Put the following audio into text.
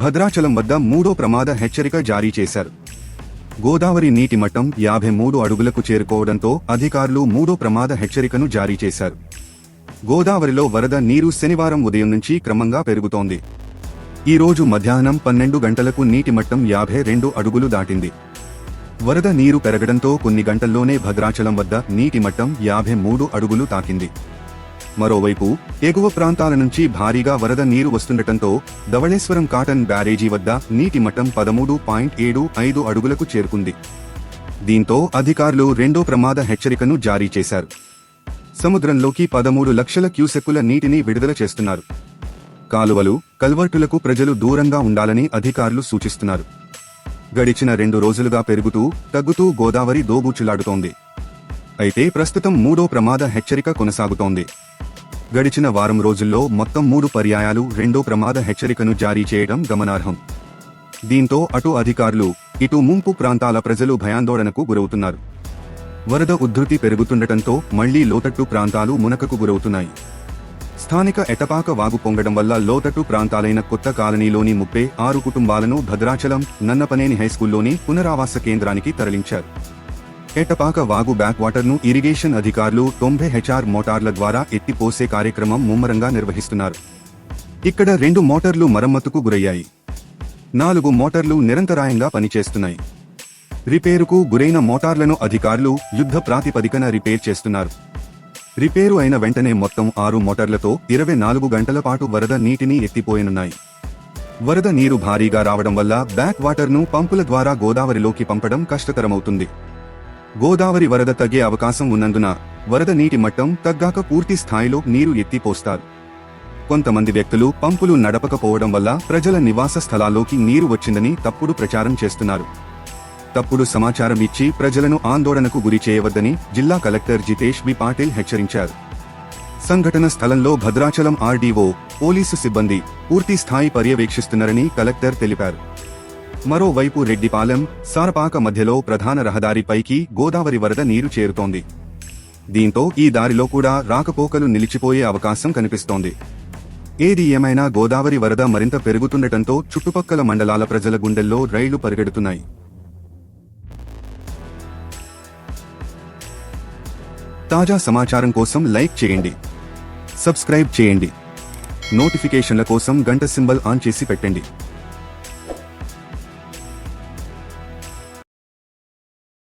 భద్రాచలం వద్ద 3వ ప్రమాద హెచ్చరిక జారీ చేశారు. గోదావరి నీటి మట్టం 53 అడుగులకు చేరుకోవడంతో అధికారులు 3వ ప్రమాద హెచ్చరికను జారీ చేశారు. గోదావరిలో వరద నీరు శనివారం ఉదయం నుంచి క్రమంగా పెరుగుతోంది. ఈ రోజు మధ్యాహ్నం 12 గంటలకు నీటి మట్టం 52 అడుగులు దాటింది. వరద నీరు పెరగడంతో కొన్ని గంటల్లోనే భద్రాచలం వద్ద నీటి మట్టం 53 అడుగులు తాకింది. మరోవైపు ఎగువ ప్రాంతాల నుంచి భారీగా వరద నీరు వస్తుండటంతో ధవళేశ్వరం కాటన్ బ్యారేజీ వద్ద నీటి మట్టం 13.75 అడుగులకు చేరుకుంది. దీంతో అధికారులు 2వ ప్రమాద హెచ్చరికను జారీ చేశారు. సముద్రంలోకి 13 లక్షల క్యూసెక్కుల నీటిని విడుదల చేస్తున్నారు. కాలువలు, కల్వర్టులకు ప్రజలు దూరంగా ఉండాలని అధికారులు సూచిస్తున్నారు. గడిచిన 2 రోజులుగా పెరుగుతూ తగ్గుతూ గోదావరి దోబూచులాడుతోంది. అయితే ప్రస్తుతం 3వ ప్రమాద హెచ్చరిక కొనసాగుతోంది. గడిచిన వారం రోజుల్లో మొత్తం 3 పర్యాయాలు 2వ ప్రమాద హెచ్చరికను జారీ చేయడం గమనార్హం. దీంతో అటు అధికారులు, ఇటు ముంపు ప్రాంతాల ప్రజలు భయాందోళనకు గురవుతున్నారు. వరద ఉధృతి పెరుగుతుండటంతో మళ్లీ లోతట్టు ప్రాంతాలు మునకకు గురవుతున్నాయి. స్థానిక ఎటపాక వాగు పొంగడం వల్ల లోతట్టు ప్రాంతాలైన కొత్త కాలనీలోని 36 కుటుంబాలను భద్రాచలం నన్నపనేని హైస్కూల్లోని పునరావాస కేంద్రానికి తరలించారు. ఎటపాక వాగు బ్యాక్ వాటర్ను ఇరిగేషన్ అధికారులు 90 హెచ్ఆర్ మోటార్ల ద్వారా ఎత్తిపోసే కార్యక్రమం ముమ్మరంగా నిర్వహిస్తున్నారు. ఇక్కడ 2 మోటార్లు మరమ్మతుకు గురయ్యాయి. 4 మోటార్లు నిరంతరాయంగా పనిచేస్తున్నాయి. రిపేరుకు గురైన మోటార్లను అధికారులు యుద్ధ ప్రాతిపదికన రిపేర్ చేస్తున్నారు. రిపేరు అయిన వెంటనే మొత్తం 6 మోటార్లతో 24 గంటల పాటు వరద నీటిని ఎత్తిపోయనున్నాయి. వరద నీరు భారీగా రావడం వల్ల బ్యాక్ వాటర్ను పంపుల ద్వారా గోదావరిలోకి పంపడం కష్టతరమవుతుంది. గోదావరి వరద తగ్గే అవకాశం ఉన్నందున వరద నీటి మట్టం తగ్గాక పూర్తి స్థాయిలో నీరు ఎత్తిపోస్తారు. కొంతమంది వ్యక్తులు పంపులు నడపకపోవడం వల్ల ప్రజల నివాస స్థలాల్లోకి నీరు వచ్చిందని తప్పుడు ప్రచారం చేస్తున్నారు. తప్పుడు సమాచారం ఇచ్చి ప్రజలను ఆందోళనకు గురి చేయవద్దని జిల్లా కలెక్టర్ జితేష్ బి పాటిల్ హెచ్చరించారు. సంఘటన స్థలంలో భద్రాచలం ఆర్డీఓ, పోలీసు సిబ్బంది పూర్తి స్థాయి పర్యవేక్షిస్తున్నారని కలెక్టర్ తెలిపారు. మరోవైపు రెడ్డిపాలెం, సారపాక మధ్యలో ప్రధాన రహదారిపైకి గోదావరి వరద నీరు చేరుతోంది. దీంతో ఈ దారిలో కూడా రాకపోకలు నిలిచిపోయే అవకాశం కనిపిస్తోంది. ఏది ఏమైనా గోదావరి వరద మరింత పెరుగుతుండటంతో చుట్టుపక్కల మండలాల ప్రజల గుండెల్లో రైళ్లు పరిగెడుతున్నాయి. తాజా సమాచారం కోసం లైక్ చేయండి, సబ్స్క్రైబ్ చేయండి, నోటిఫికేషన్ల కోసం గంట సింబల్ ఆన్ చేసి పెట్టండి.